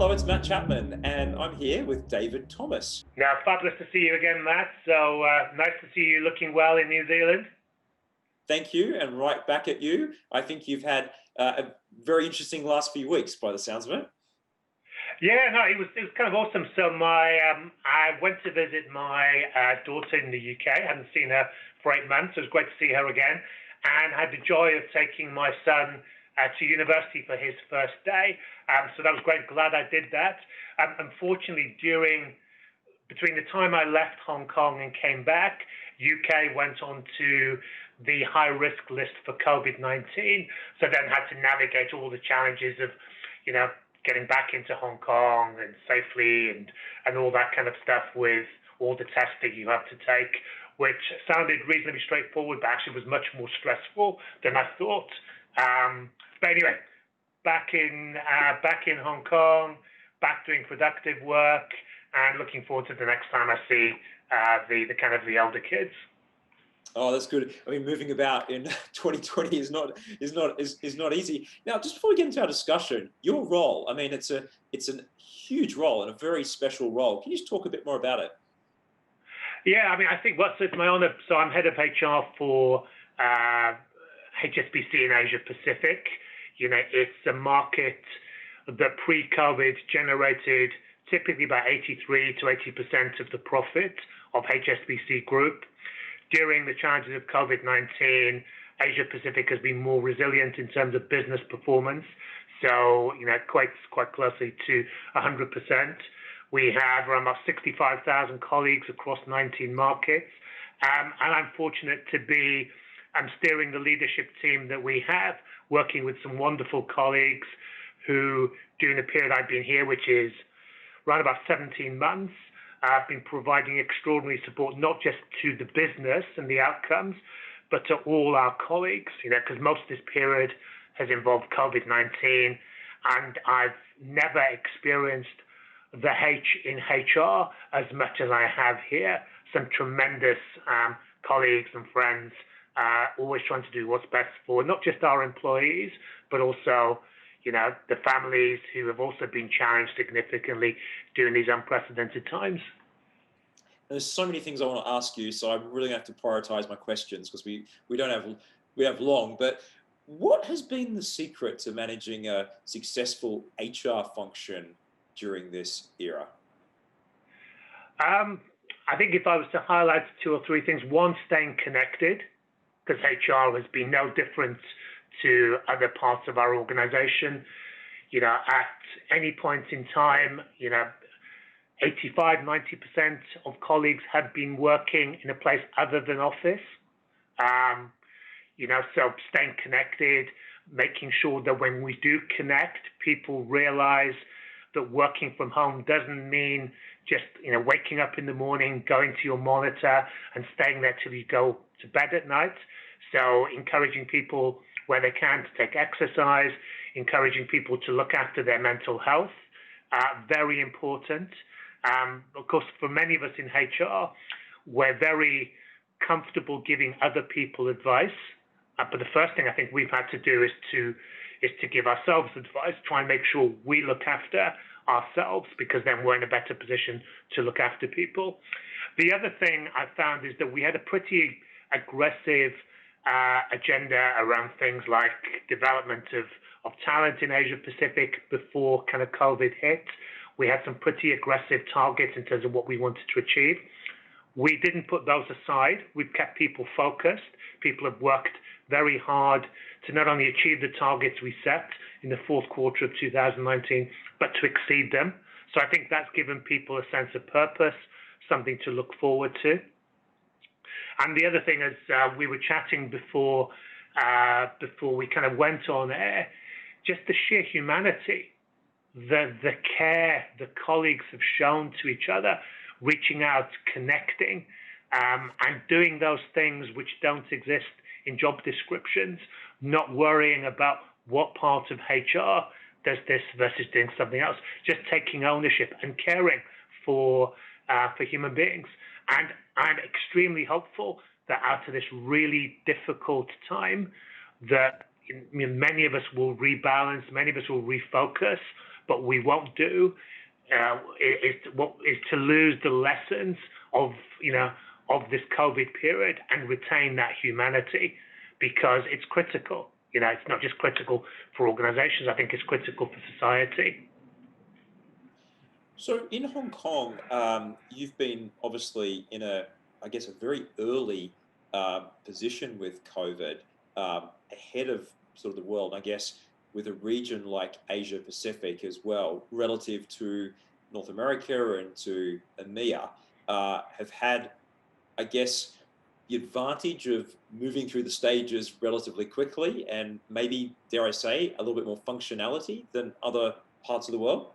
Hello, it's Matt Chapman, and I'm here with David Thomas. Now, fabulous to see you again, Matt. So nice to see you looking well in New Zealand. Thank you, and right back at you. I think you've had a very interesting last few weeks, by the sounds of it. Yeah, no, it was kind of awesome. So I went to visit my daughter in the UK. I hadn't seen her for 8 months. It was great to see her again, and I had the joy of taking my son to university for his first day. So that was great. Glad I did that. Unfortunately, between the time I left Hong Kong and came back, UK went on to the high risk list for COVID-19. So then had to navigate all the challenges of, getting back into Hong Kong and safely and all that kind of stuff with all the testing you have to take, which sounded reasonably straightforward, but actually was much more stressful than I thought. But anyway, back in Hong Kong, back doing productive work, and looking forward to the next time I see the elder kids. Oh, that's good. I mean, moving about in 2020 is not easy. Now, just before we get into our discussion, your role, I mean, it's a huge role and a very special role. Can you just talk a bit more about it? Yeah, I mean, I think it's my honor. So I'm head of HR for HSBC in Asia Pacific. It's a market that pre-COVID generated typically about 83 to 80% of the profit of HSBC Group. During the challenges of COVID-19, Asia Pacific has been more resilient in terms of business performance. So, quite closely to 100%. We have around about 65,000 colleagues across 19 markets. And I'm fortunate to be steering the leadership team that we have, working with some wonderful colleagues who, during the period I've been here, which is around about 17 months, I've been providing extraordinary support, not just to the business and the outcomes, but to all our colleagues, because most of this period has involved COVID-19, and I've never experienced the H in HR as much as I have here. Some tremendous colleagues and friends, always trying to do what's best for not just our employees, but also the families who have also been challenged significantly during these unprecedented times. There's so many things I want to ask you, so I'm really going to have to prioritize my questions because we have long. But what has been the secret to managing a successful HR function during this era? I think if I was to highlight 2 or 3 things, one, staying connected, because HR has been no different to other parts of our organization. At any point in time, 85, 90% of colleagues have been working in a place other than office. So staying connected, making sure that when we do connect, people realize that working from home doesn't mean just, waking up in the morning, going to your monitor and staying there till you go to bed at night. So encouraging people where they can to take exercise, encouraging people to look after their mental health, very important. Of course, for many of us in HR, we're very comfortable giving other people advice. But the first thing I think we've had to do is to give ourselves advice, try and make sure we look after ourselves, because then we're in a better position to look after people. The other thing I found is that we had a pretty aggressive agenda around things like development of talent in Asia Pacific before kind of COVID hit. We had some pretty aggressive targets in terms of what we wanted to achieve. We didn't put those aside. We've kept people focused. People have worked very hard to not only achieve the targets we set in the fourth quarter of 2019, but to exceed them. So I think that's given people a sense of purpose, something to look forward to. And the other thing is, we were chatting before we kind of went on air, just the sheer humanity, the care the colleagues have shown to each other, reaching out, connecting, and doing those things which don't exist in job descriptions, not worrying about what part of HR does this versus doing something else, just taking ownership and caring for human beings. And I'm extremely hopeful that out of this really difficult time, that many of us will rebalance, many of us will refocus, but we won't do is to lose the lessons of of this COVID period and retain that humanity, because it's critical. It's not just critical for organizations. I think it's critical for society. So in Hong Kong, you've been obviously in a very early position with COVID, ahead of sort of the world, I guess, with a region like Asia Pacific as well, relative to North America and to EMEA, have had, I guess, the advantage of moving through the stages relatively quickly and maybe, dare I say, a little bit more functionality than other parts of the world?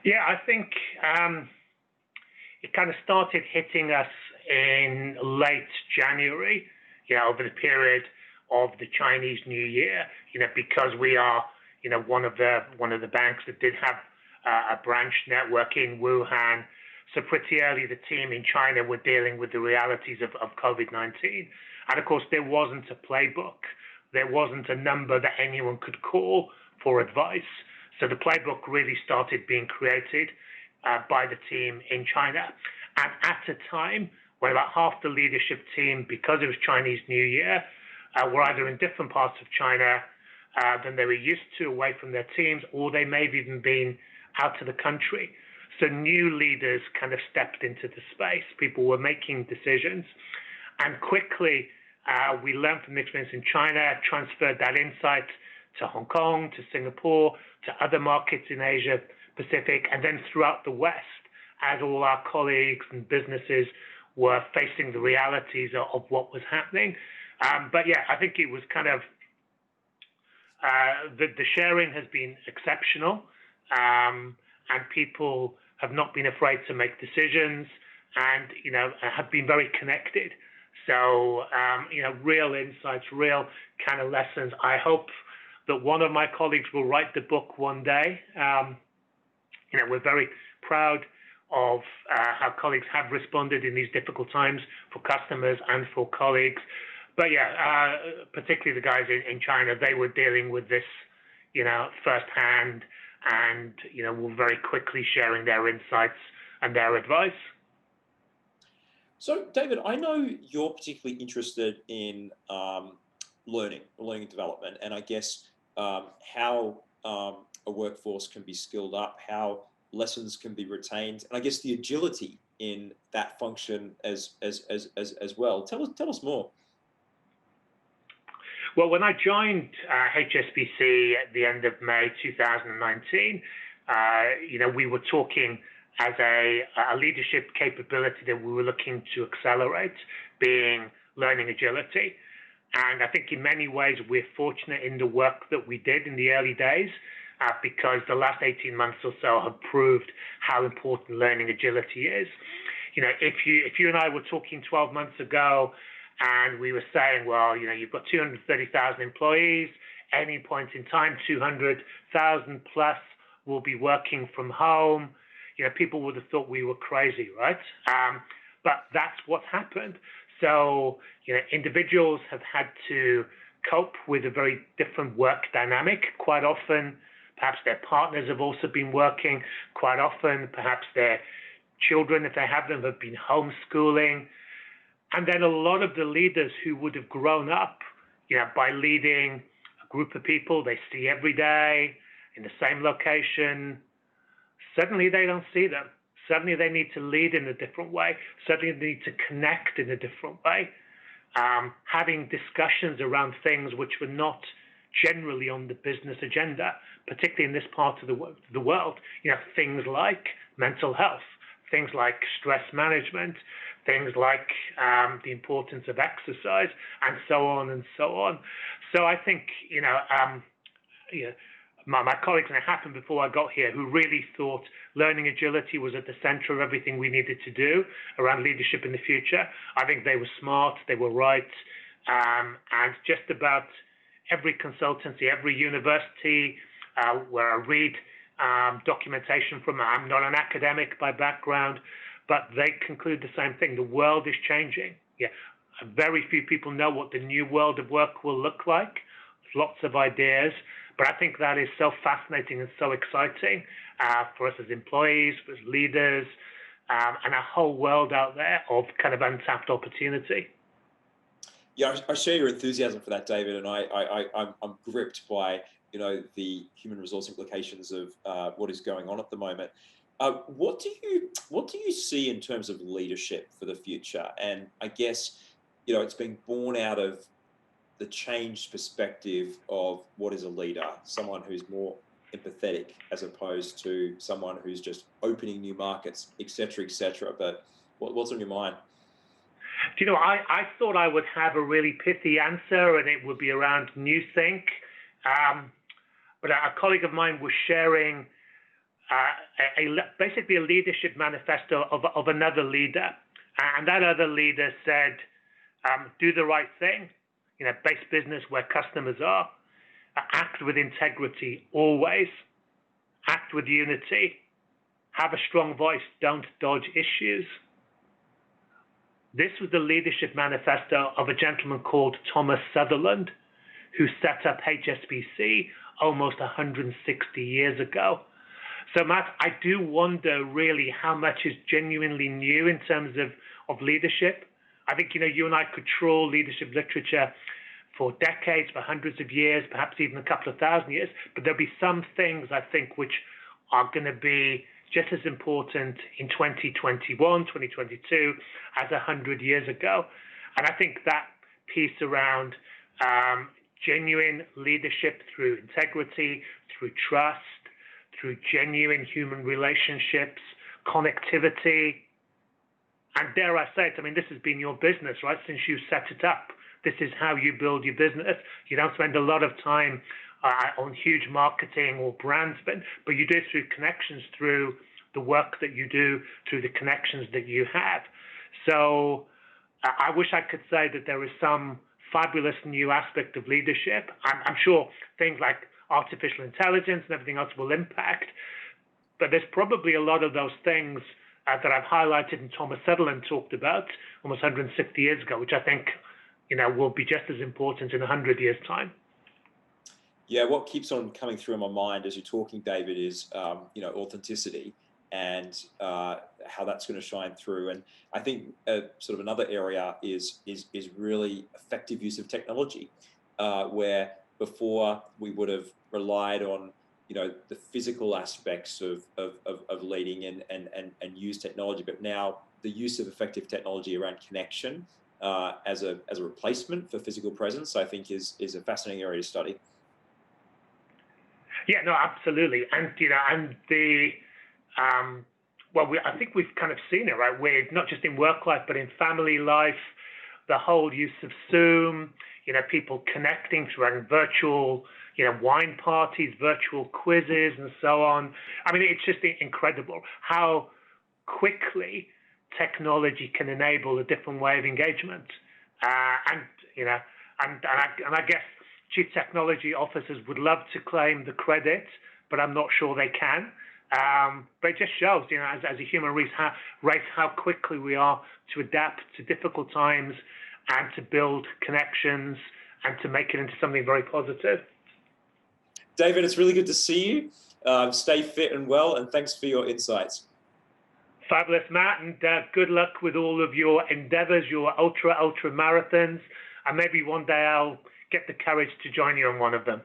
Yeah, I think it kind of started hitting us in late January, over the period of the Chinese New Year, because we are, one of the banks that did have a branch network in Wuhan. So pretty early, the team in China were dealing with the realities of COVID-19. And of course, there wasn't a playbook. There wasn't a number that anyone could call for advice. So the playbook really started being created by the team in China. And at a time when about half the leadership team, because it was Chinese New Year, were either in different parts of China than they were used to, away from their teams, or they may have even been out of the country. So new leaders kind of stepped into the space. People were making decisions. And quickly, we learned from the experience in China, transferred that insight to Hong Kong, to Singapore, to other markets in Asia Pacific, and then throughout the West, as all our colleagues and businesses were facing the realities of what was happening. But yeah, I think it was kind of, the sharing has been exceptional, and people have not been afraid to make decisions and, have been very connected. So, real insights, real kind of lessons. I hope that one of my colleagues will write the book one day. We're very proud of how colleagues have responded in these difficult times for customers and for colleagues. But yeah, particularly the guys in China, they were dealing with this, firsthand, and were very quickly sharing their insights and their advice. So, David, I know you're particularly interested in learning and development, and I guess how a workforce can be skilled up, how lessons can be retained, and I guess the agility in that function as well. Tell us more. Well, when I joined HSBC at the end of May 2019, we were talking as a leadership capability that we were looking to accelerate, being learning agility. And I think in many ways, we're fortunate in the work that we did in the early days, because the last 18 months or so have proved how important learning agility is. If you and I were talking 12 months ago, and we were saying, well, you've got 230,000 employees, any point in time, 200,000 plus will be working from home. People would have thought we were crazy, right? But that's what's happened. So, individuals have had to cope with a very different work dynamic. Quite often, perhaps their partners have also been working. Quite often, perhaps their children, if they have them, have been homeschooling. And then a lot of the leaders who would have grown up, by leading a group of people they see every day in the same location, suddenly they don't see them. Suddenly they need to lead in a different way. Suddenly they need to connect in a different way. Having discussions around things which were not generally on the business agenda, particularly in this part of the world. Things like mental health, things like stress management, things like the importance of exercise, and so on and so on. So I think, my colleagues, and it happened before I got here, who really thought learning agility was at the center of everything we needed to do around leadership in the future. I think they were smart, they were right, and just about every consultancy, every university where I read documentation from, I'm not an academic by background, but they conclude the same thing. The world is changing. Yeah, very few people know what the new world of work will look like. There's lots of ideas, But I think that is so fascinating and so exciting for us as employees, for as leaders, and a whole world out there of kind of untapped opportunity. Yeah, I share your enthusiasm for that, David, and I'm gripped by the human resource implications of what is going on at the moment. What do you see in terms of leadership for the future? And I guess it's been born out of the changed perspective of what is a leader, someone who's more empathetic as opposed to someone who's just opening new markets, et cetera, et cetera. But what's on your mind? Do you know, I thought I would have a really pithy answer, and it would be around New Think. But a colleague of mine was sharing basically a leadership manifesto of another leader. And that other leader said, do the right thing, base business where customers are, act with integrity always, act with unity, have a strong voice, don't dodge issues. This was the leadership manifesto of a gentleman called Thomas Sutherland, who set up HSBC almost 160 years ago. So, Matt, I do wonder really how much is genuinely new in terms of leadership. I think, you and I could trawl leadership literature for decades, for hundreds of years, perhaps even a couple of thousand years, but there'll be some things, I think, which are going to be just as important in 2021, 2022 as 100 years ago. And I think that piece around genuine leadership through integrity, through trust, through genuine human relationships, connectivity, and dare I say it, I mean, this has been your business, right, since you set it up. This is how you build your business. You don't spend a lot of time on huge marketing or brand spend, but you do it through connections, through the work that you do, through the connections that you have. So I wish I could say that there is some fabulous new aspect of leadership. I'm sure things like artificial intelligence and everything else will impact, but there's probably a lot of those things that I've highlighted and Thomas Sutherland talked about almost 160 years ago, which I think will be just as important in 100 years' time. Yeah, what keeps on coming through in my mind as you're talking, David, is authenticity and how that's going to shine through. And I think sort of another area is really effective use of technology, where before we would have relied on the physical aspects of leading and use technology, but now the use of effective technology around connection as a replacement for physical presence, I think is a fascinating area to study. Yeah, no, absolutely, and I think we've kind of seen it, right? Where not just in work life, but in family life, the whole use of Zoom, people connecting through virtual, wine parties, virtual quizzes, and so on. I mean, it's just incredible how quickly technology can enable a different way of engagement. And I guess chief technology officers would love to claim the credit, but I'm not sure they can. But it just shows, as a human race, how quickly we are to adapt to difficult times and to build connections and to make it into something very positive. David, it's really good to see you. Stay fit and well, and thanks for your insights. Fabulous, Matt, and good luck with all of your endeavors, your ultra marathons, and maybe one day I'll get the courage to join you on one of them.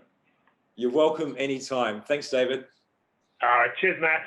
You're welcome anytime. Thanks, David. All right, cheers, Matt.